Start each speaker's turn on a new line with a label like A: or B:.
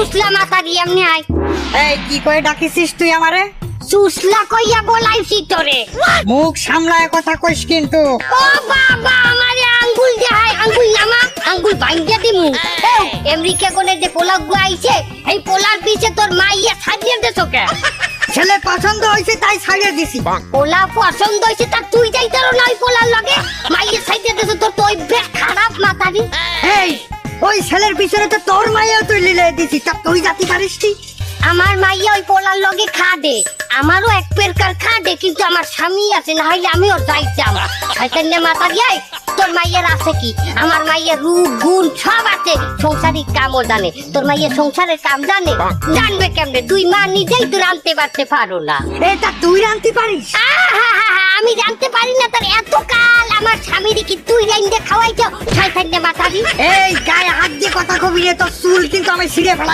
A: সুসলা মাথা দিয়ে এমনি আয়।
B: এই কি কই ডাকিছিস তুই আমারে?
A: সুসলা কইয়া বলাইছি তোরে।
B: মুখ সামলায় কথা কইস কিন্তু।
A: ও বাবা আমারে আঙ্গুল দেখায়, আঙ্গুল নামা, আঙ্গুল ভাঙ্গা দিমু। আমেরিকা কোনে যে পোলা গুয়াইছে, এই পোলার পিছে তোর মাইয়া ছাড়িয়ে দেছো কে?
B: ছেলে পছন্দ হইছে তাই ছাড়িয়ে দিছি।
A: পোলা পছন্দ হইছে তা তুই যাইতারো না ওই পোলার লগে? মাইয়া ছাড়িয়ে দেছো তোর তো ওই বেশ খারাপ মাথা দি।
B: এই ওই ছেলের পিছনে তো তোর মাইয়া তুই লিলে দিছি, তা তুই জাতি পারিস কি?
A: আমার মাইয়া ওই পোলার লগে খাদে, আমারও এক পেরকার খাদে, কিন্তু আমার স্বামী আছে, না হইলে আমিও যাইতাম। শয়তানের মাথা দিয়ে তোর মাইয়ের আছে কি? আমার মাইয়ের রূপ গুণ সব আছে, সংসারিক কামও জানে। তোর মাইয়ের সংসারের কাম জানে? জানবে কেমনে? তুই মা নিজেই তো রাঁধতে পারতে পারো না।
B: এটা তুই রাঁধতে পারিস?
A: আমি জানতে পারি না তোর এত কাল আমার স্বামীর কি তুই রাইন্দে খাওয়াইছ? শয়তানের মাথা দি।
B: এই গায়ে হাত দিয়ে কথা কবি রে, তোর চুল কিন্তু আমি ছিঁড়ে ফেলা।